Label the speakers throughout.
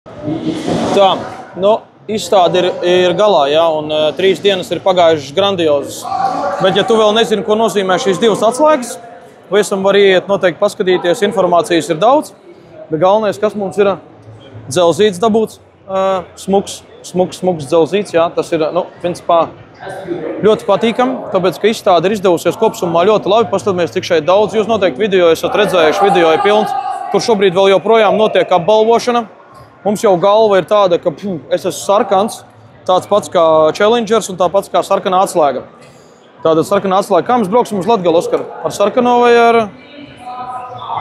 Speaker 1: Tā, nu, izstāde ir galā, ja, un 3 dienas ir pagājušas grandiozas. Bet, ja tu vēl nezini, ko nozīmē šīs 2 atslēgas, visam var iet noteikti paskatīties, informācijas ir daudz, bet galvenais, kas mums ir dzelzīts dabūts, smuks dzelzīts, jā, tas ir, nu, principā, ļoti patīkami, tāpēc, ka izstāde ir izdevusies kopsumā ļoti labi. Paskatāmies, cik šeit daudz. Jūs noteikti video esat redzējuši, video ir pilns. Tur šobrīd vēl joprojām notiek apbalvošana. Mums jau galva ir tāda, ka es esmu sarkans, tāds pats kā Challengers un tāpats kā sarkanā atslēga. Tātad sarkanā atslēga. Kā mēs brauksim uz Latgali, Oskar? Ar sarkano vai ar...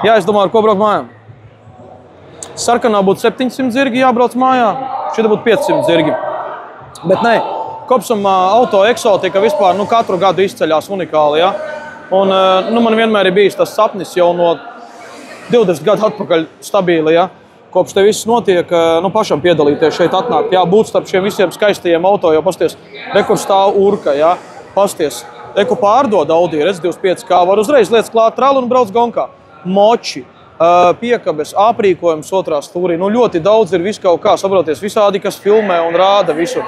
Speaker 1: Jā, es domāju, ar ko braukt mājā. Sarkanā būtu 700 zirgi jābrauc mājā, šeit būtu 500 zirgi. Bet nē. Kopsumā auto eksotika vispār katru gadu izceļās unikāli. Ja? Un, man vienmēr ir bijis tas sapnis jau no 20 gadu atpakaļ stabili. Ja? Kopš te viss notiek, pašam piedalīties šeit atnākt. Jā, būt starp šiem visiem skaistajiem auto, jo pasties, rekur stāv Urka, ja? Pasties, reku pārdod Audi, redz 25K, var uzreiz lietas klāt tralu un brauc gonkā. Moči, piekabes, aprīkojums otrā stūrī. Ļoti daudz ir viss kaut kā, saproties, visādi, kas filmē un rāda visu.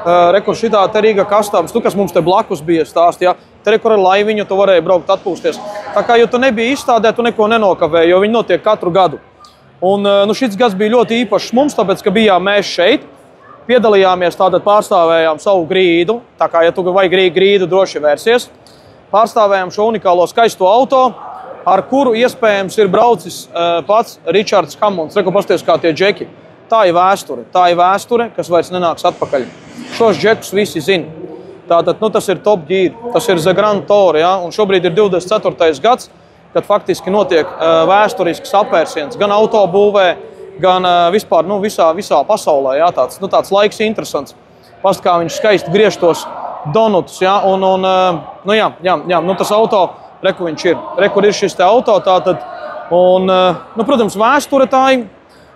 Speaker 1: Rekur šitā te Rīga kastāms, kas mums te blakus bija stāst, ja? Te rekur ar laiviņu tu varēji braukt atpūsties. Tā kā, jo tu nebija izstādē, tu neko nenokavēji, jo viņi notiek katru gadu. Un šis gads bija ļoti īpašs mums, tāpēc, ka bijām mēs šeit, piedalījāmies, tātad pārstāvējām savu grīdu, tā kā, ja tu vajag grīdu, droši vērsies. Pārstāvējām šo unikālo skaisto auto, ar kuru iespējams ir braucis pats Ričards Hammonds. Reku pasties kā tie džeki. Tā ir vēsture, kas vairs nenāks atpakaļ. Šos džekus visi zina. Tātad, tas ir Top Gear, tas ir The Grand Tour, ja? Un šobrīd ir 24. gads, kad faktiski notiek vēsturisks apvērsiens gan autobūvē, gan vispār, visā pasaulē, ja? Tāds laiks interesants. Past, kā viņš skaisti griež tos donutus, ja? Tas auto, reku viņš ir. Rekur ir šis te auto, tātad, un, protams, vēsture tā ir.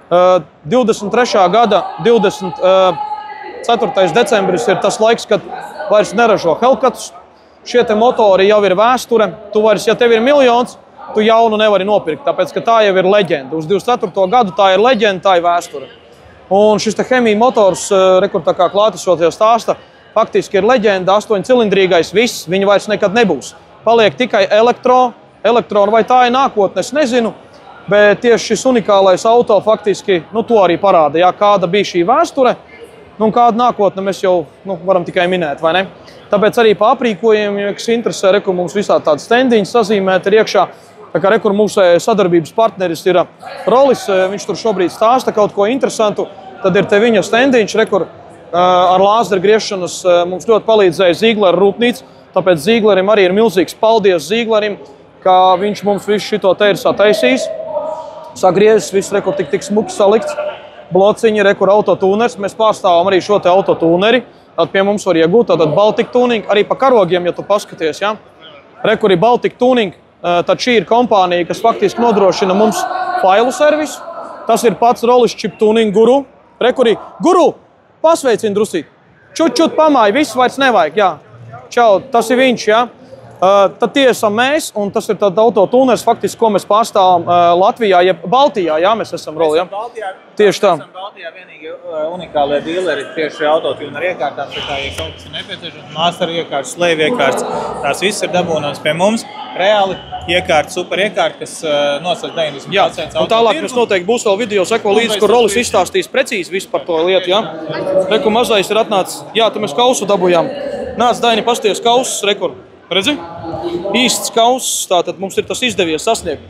Speaker 1: 23. gada 24. decembris ir tas laiks, kad vairs neražo Hellcatus. Šie te motori jau ir vēsture. Tu vairs, ja tev ir miljons, tu jaunu nevari nopirkt, tāpēc, ka tā jau ir leģenda. Uz 24. gadu tā ir leģenda, tā ir vēsture. Un šis te Hemi motors, rekur tā kā klātesoties stāsta, faktiski ir leģenda, 8-cilindrīgais viss, viņa vairs nekad nebūs. Paliek tikai elektronu, vai tā ir nākotne, es nezinu. Bet tieši šis unikālais auto faktiski, to arī parāda, ja, kāda bija šī vēsture, un kāda nākotne mēs jau varam tikai minēt, vai ne? Tāpēc arī pa aprīkojumiem, kas interesē, rekur mums visā tādas stendiņas sazīmēt ir iekšā. Tā kā rekur mūsu sadarbības partneris ir Rollis, viņš tur šobrīd stāsta kaut ko interesantu, tad ir te viņa stendiņš, rekur ar lāzeru griešanas mums ļoti palīdzēja Ziegler rūpnīca, tāpēc Zieglerim arī ir milzīgs paldies Zieglerim, kā viņš mums visu šito te ir sataisījis. Sagriezis, viss rekur tik smuki salikts, blociņi, rekur autotūners. Mēs pārstāvam arī šo te autotūneri, tad pie mums var iegūt, tātad Baltic Tuning, arī pa karogiem, ja tu paskaties, ja. Rekur ir Baltic Tuning, tad šī ir kompānija, kas faktiski nodrošina mums failu servisu. Tas ir pats Rollis Chip Tuning Guru. Rekur ir Guru, pasveicini drusīt. Čut pamāji, viss vairs nevajag, jā. Čau, tas ir viņš, jā. Tad tie esam mēs, un tas ir tad autotūners, faktiski, ko mēs pārstāvam Latvijā, ja Baltijā, jā, mēs esam Rolli, jā? Tieši tā.
Speaker 2: Mēs esam Baltijā vienīgi unikālie dīleri tieši autotūneru iekārtām, tā ja kaut kas ir nepieciešams, master iekārtas, slave iekārtas, tās viss ir dabūnams pie mums. Reāli iekārta, super iekārta, kas nosaka 90% autotirgu.
Speaker 1: Un tālāk mēs noteikti būs vēl video seko līdzi, kur Rollis izstāstīs precīzi visu par to lietu, jā? Reku mazais ir atnācis, jā, tu mēs kausu dabujām. Nāc, Daini, pasties kausus, rekur. Redzi? Īsts kauss, tātad mums ir tas izdevies sasniegt.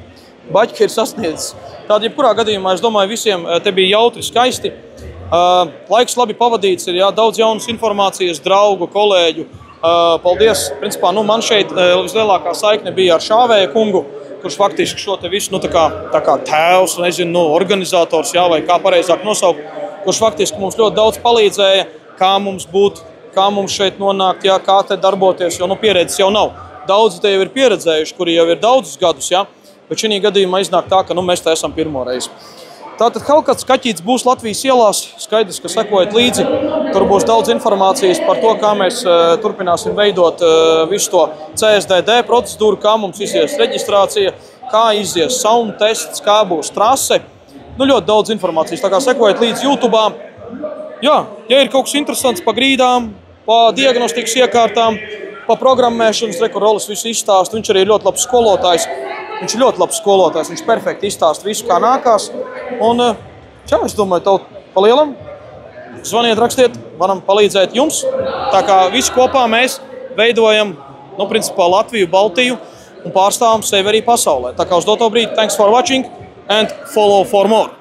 Speaker 1: Baķi ir sasniedzis. Tātad, jebkurā gadījumā, es domāju, visiem te bija jautri, skaisti. Laiks labi pavadīts ir, jā, daudz jaunas informācijas, draugu, kolēģu. Paldies. Principā, man šeit vislielākā saikne bija ar Šāvēja kungu, kurš faktiski šo te visu, tā kā tēvs, nezinu, organizators, jā, vai kā pareizāk nosaukt, kurš faktiski mums ļoti daudz palīdzēja, kā mums būt, kā mums šeit nonākt, jā, kā te darboties, jo pieredzes jau nav. Daudzi te jau ir pieredzējuši, kuri jau ir daudzus gadus, jā, bet šī gadījumā iznāk tā, ka mēs te esam pirmo reizi. Tātad Hellcats kaķītis būs Latvijas ielās, skaidrs, ka sekojat līdzi. Tur būs daudz informācijas par to, kā mēs turpināsim veidot visu to CSDD procedūru, kā mums izies reģistrācija, kā izies sound tests, kā būs trase. ļoti daudz informācijas. Tā kā sekojiet līdz YouTube. Jā, ja ir kaut kas interesants pa grīdām, pa diagnostikas iekārtām, pa programmēšanas, kur Rolis visu izstāsta. Viņš arī ir ļoti labs skolotājs. Viņš perfekti izstāsta visu, kā nākās. Un, es domāju, tev pa lielam. Zvaniet, rakstiet, varam palīdzēt jums. Tā kā visi kopā mēs veidojam, principā Latviju, Baltiju un pārstāvam sevi arī pasaulē. Tā kā uz doto brīdi, thanks for watching and follow for more.